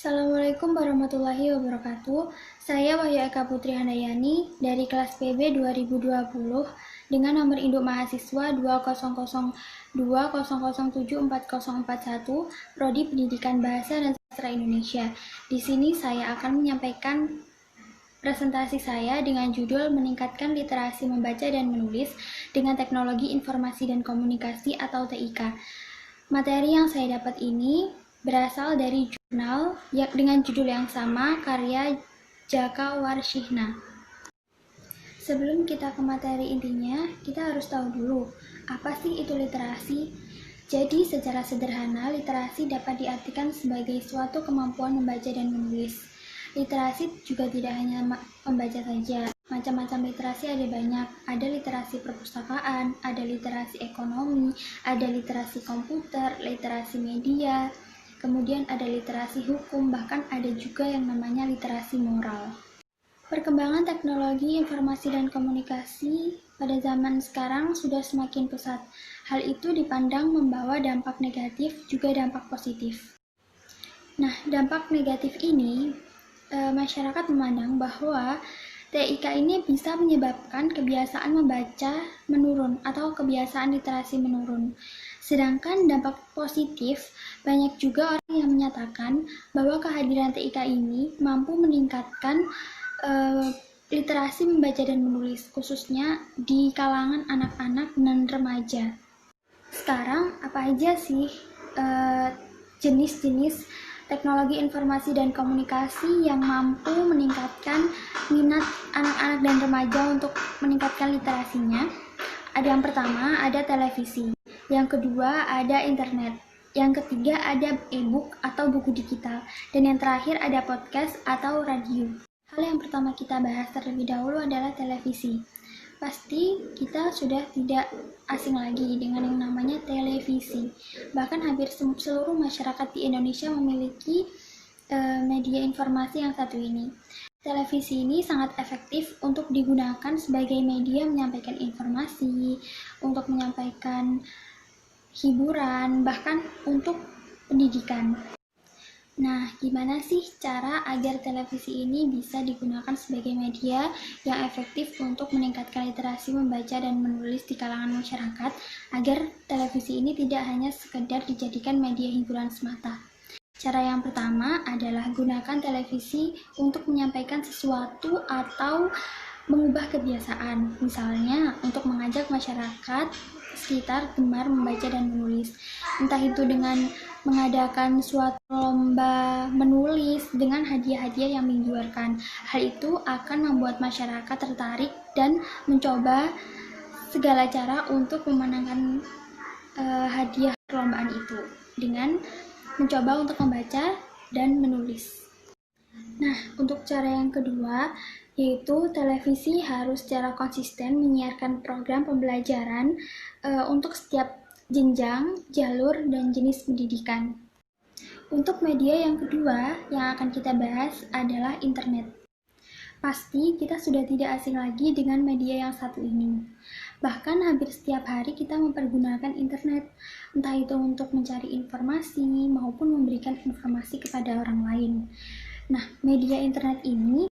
Assalamualaikum warahmatullahi wabarakatuh. Saya Wahyu Eka Putri Handayani dari kelas PB 2020 dengan nomor induk mahasiswa 20020074041 Prodi Pendidikan Bahasa dan Sastra Indonesia. Di sini saya akan menyampaikan presentasi saya dengan judul Meningkatkan Literasi Membaca dan Menulis dengan Teknologi Informasi dan Komunikasi atau TIK. Materi yang saya dapat ini berasal dari jurnal dengan judul yang sama, karya Jaka Warshihna. Sebelum kita ke materi intinya, kita harus tahu dulu, apa sih itu literasi? Jadi, secara sederhana, literasi dapat diartikan sebagai suatu kemampuan membaca dan menulis. Literasi juga tidak hanya membaca saja. Macam-macam literasi ada banyak. Ada literasi perpustakaan, ada literasi ekonomi, ada literasi komputer, literasi media, kemudian ada literasi hukum, bahkan ada juga yang namanya literasi moral. Perkembangan teknologi informasi dan komunikasi pada zaman sekarang sudah semakin pesat. Hal itu dipandang membawa dampak negatif juga dampak positif. Nah, dampak negatif ini, masyarakat memandang bahwa TIK ini bisa menyebabkan kebiasaan membaca menurun atau kebiasaan literasi menurun. Sedangkan dampak positif, banyak juga orang yang menyatakan bahwa kehadiran TIK ini mampu meningkatkan literasi membaca dan menulis, khususnya di kalangan anak-anak dan remaja. Sekarang, apa aja sih jenis-jenis teknologi informasi dan komunikasi yang mampu meningkatkan minat anak-anak dan remaja untuk meningkatkan literasinya? Ada yang pertama, ada televisi. Yang kedua, ada internet. Yang ketiga, ada e-book atau buku digital. Dan yang terakhir, ada podcast atau radio. Hal yang pertama kita bahas terlebih dahulu adalah televisi. Pasti kita sudah tidak asing lagi dengan yang namanya televisi. Bahkan hampir seluruh masyarakat di Indonesia memiliki media informasi yang satu ini. Televisi ini sangat efektif untuk digunakan sebagai media menyampaikan informasi, untuk menyampaikan hiburan, bahkan untuk pendidikan. Nah, gimana sih cara agar televisi ini bisa digunakan sebagai media yang efektif untuk meningkatkan literasi membaca dan menulis di kalangan masyarakat, agar televisi ini tidak hanya sekedar dijadikan media hiburan semata? Cara yang pertama adalah gunakan televisi untuk menyampaikan sesuatu atau mengubah kebiasaan, misalnya untuk mengajak masyarakat sekitar gemar membaca dan menulis, entah itu dengan mengadakan suatu lomba menulis dengan hadiah-hadiah yang menggiurkan. Hal itu akan membuat masyarakat tertarik dan mencoba segala cara untuk memenangkan hadiah perlombaan itu dengan mencoba untuk membaca dan menulis. Nah, untuk cara yang kedua, yaitu televisi harus secara konsisten menyiarkan program pembelajaran untuk setiap jenjang, jalur, dan jenis pendidikan. Untuk media yang kedua yang akan kita bahas adalah internet. Pasti kita sudah tidak asing lagi dengan media yang satu ini. Bahkan hampir setiap hari kita mempergunakan internet, entah itu untuk mencari informasi maupun memberikan informasi kepada orang lain. Nah, media internet ini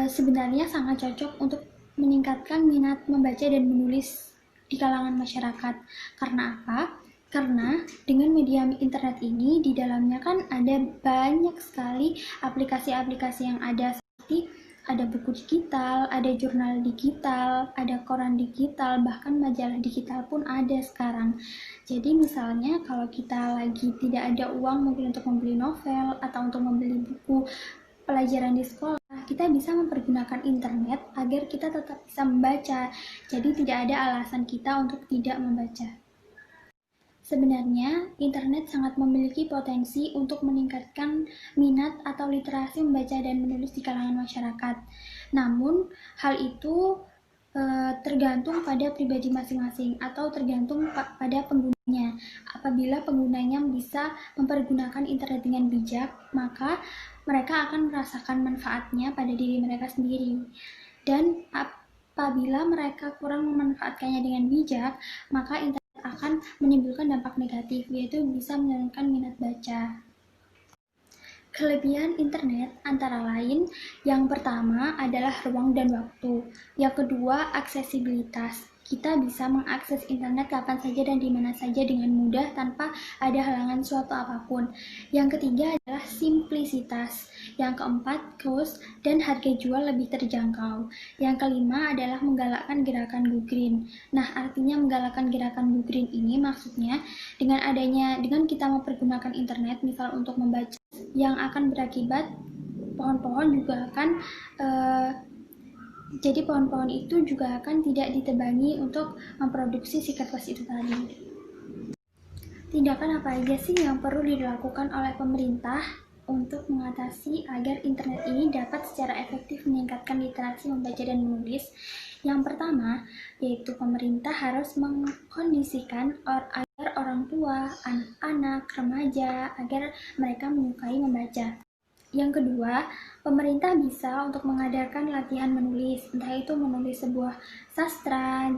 sebenarnya sangat cocok untuk meningkatkan minat membaca dan menulis di kalangan masyarakat. Karena apa? Karena dengan media internet ini di dalamnya kan ada banyak sekali aplikasi-aplikasi yang ada, seperti ada buku digital, ada jurnal digital, ada koran digital, bahkan majalah digital pun ada sekarang. Jadi misalnya kalau kita lagi tidak ada uang mungkin untuk membeli novel atau untuk membeli buku pelajaran di sekolah, kita bisa mempergunakan internet agar kita tetap bisa membaca. Jadi tidak ada alasan kita untuk tidak membaca. Sebenarnya, internet sangat memiliki potensi untuk meningkatkan minat atau literasi membaca dan menulis di kalangan masyarakat. Namun, hal itu tergantung pada pribadi masing-masing atau tergantung pada penggunanya. Apabila penggunanya bisa mempergunakan internet dengan bijak, maka mereka akan merasakan manfaatnya pada diri mereka sendiri. Dan apabila mereka kurang memanfaatkannya dengan bijak, maka internet akan menimbulkan dampak negatif, yaitu bisa menurunkan minat baca. Kelebihan internet antara lain, yang pertama adalah ruang dan waktu. Yang kedua, aksesibilitas. Kita bisa mengakses internet kapan saja dan di mana saja dengan mudah tanpa ada halangan suatu apapun. Yang ketiga adalah simplisitas. Yang keempat, cost dan harga jual lebih terjangkau. Yang kelima adalah menggalakkan gerakan go green. Nah, artinya menggalakkan gerakan go green ini maksudnya dengan kita mempergunakan internet misal untuk membaca, yang akan berakibat pohon-pohon juga akan jadi pohon-pohon itu juga akan tidak ditebangi untuk memproduksi si kertas itu tadi. Tindakan apa aja sih yang perlu dilakukan oleh pemerintah untuk mengatasi agar internet ini dapat secara efektif meningkatkan literasi membaca dan menulis? Yang pertama, yaitu pemerintah harus mengkondisikan agar orang tua, anak-anak, remaja, agar mereka menyukai membaca. Yang kedua, pemerintah bisa untuk mengadakan latihan menulis, entah itu menulis sebuah sastra,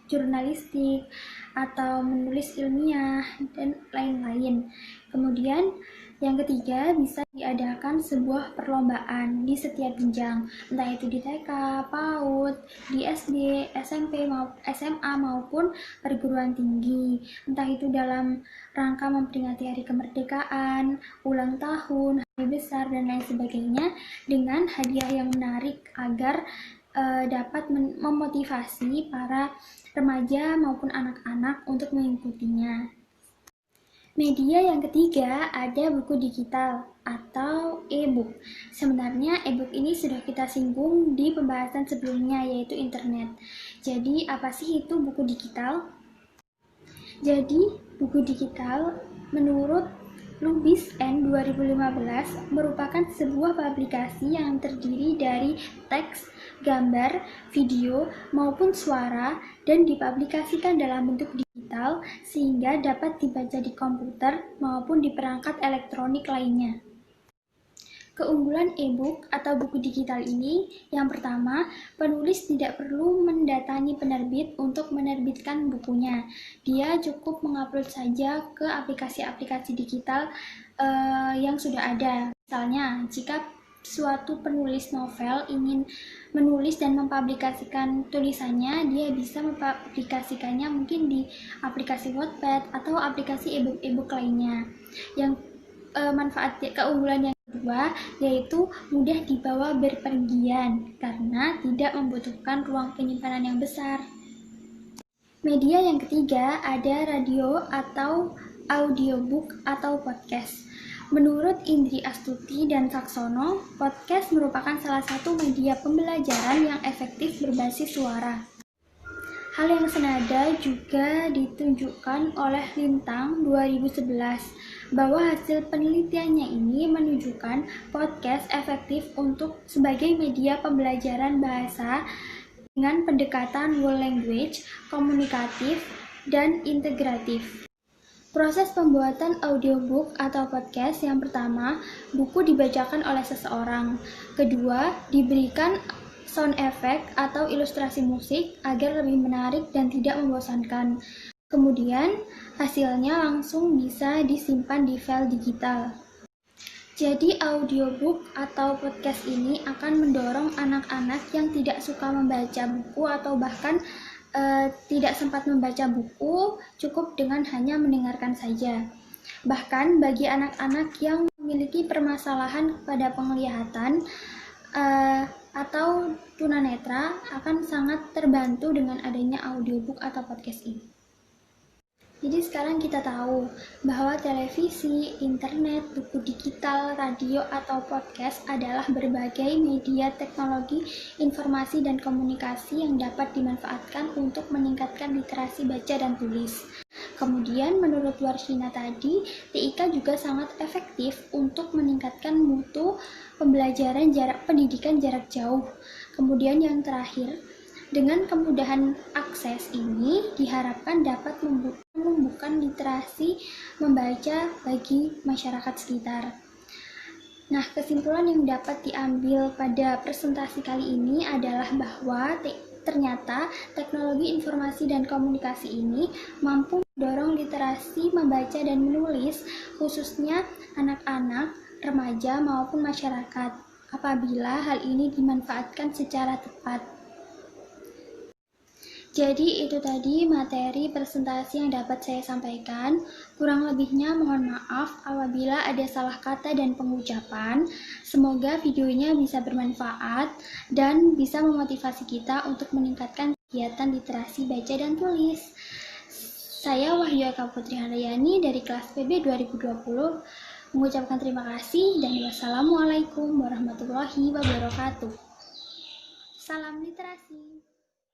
jurnalistik, atau menulis ilmiah, dan lain-lain. Kemudian, yang ketiga, bisa diadakan sebuah perlombaan di setiap jenjang, entah itu di TK, PAUD, di SD, SMP, SMA maupun perguruan tinggi, entah itu dalam rangka memperingati hari kemerdekaan, ulang tahun, hari besar, dan lain sebagainya, dengan hadiah yang menarik agar dapat memotivasi para remaja maupun anak-anak untuk mengikutinya. Media yang ketiga ada buku digital atau e-book. Sebenarnya e-book ini sudah kita singgung di pembahasan sebelumnya, yaitu internet. Jadi apa sih itu buku digital? Jadi buku digital menurut Lubis N 2015 merupakan sebuah publikasi yang terdiri dari teks, gambar, video, maupun suara dan dipublikasikan dalam bentuk digital sehingga dapat dibaca di komputer maupun di perangkat elektronik lainnya. Keunggulan e-book atau buku digital ini, yang pertama, penulis tidak perlu mendatangi penerbit untuk menerbitkan bukunya. Dia cukup mengupload saja ke aplikasi-aplikasi digital yang sudah ada. Misalnya, jika suatu penulis novel ingin menulis dan mempublikasikan tulisannya, dia bisa mempublikasikannya mungkin di aplikasi Wattpad atau aplikasi e-book lainnya. Yang keunggulan yang kedua yaitu mudah dibawa berpergian karena tidak membutuhkan ruang penyimpanan yang besar. Media yang ketiga ada radio atau audiobook atau podcast. Menurut Indri Astuti dan Saksono, podcast merupakan salah satu media pembelajaran yang efektif berbasis suara. Hal yang senada juga ditunjukkan oleh Lintang 2011, bahwa hasil penelitiannya ini menunjukkan podcast efektif untuk sebagai media pembelajaran bahasa dengan pendekatan whole language, komunikatif, dan integratif. Proses pembuatan audiobook atau podcast, yang pertama, buku dibacakan oleh seseorang. Kedua, diberikan sound effect atau ilustrasi musik agar lebih menarik dan tidak membosankan. Kemudian, hasilnya langsung bisa disimpan di file digital. Jadi, audiobook atau podcast ini akan mendorong anak-anak yang tidak suka membaca buku atau bahkan tidak sempat membaca buku, cukup dengan hanya mendengarkan saja. Bahkan bagi anak-anak yang memiliki permasalahan pada penglihatan atau tunanetra akan sangat terbantu dengan adanya audiobook atau podcast ini. Jadi sekarang kita tahu bahwa televisi, internet, buku digital, radio, atau podcast adalah berbagai media teknologi informasi dan komunikasi yang dapat dimanfaatkan untuk meningkatkan literasi baca dan tulis. Kemudian menurut Warshina tadi, TIK juga sangat efektif untuk meningkatkan mutu pembelajaran pendidikan jarak jauh. Kemudian yang terakhir, dengan kemudahan akses ini diharapkan dapat membuka literasi membaca bagi masyarakat sekitar. Nah, kesimpulan yang dapat diambil pada presentasi kali ini adalah bahwa ternyata teknologi informasi dan komunikasi ini mampu mendorong literasi membaca dan menulis khususnya anak-anak, remaja maupun masyarakat apabila hal ini dimanfaatkan secara tepat. Jadi itu tadi materi presentasi yang dapat saya sampaikan. Kurang lebihnya mohon maaf apabila ada salah kata dan pengucapan. Semoga videonya bisa bermanfaat dan bisa memotivasi kita untuk meningkatkan kegiatan literasi baca dan tulis. Saya Wahyu Eka Putri Handayani dari kelas PB 2020 mengucapkan terima kasih dan wassalamualaikum warahmatullahi wabarakatuh. Salam literasi.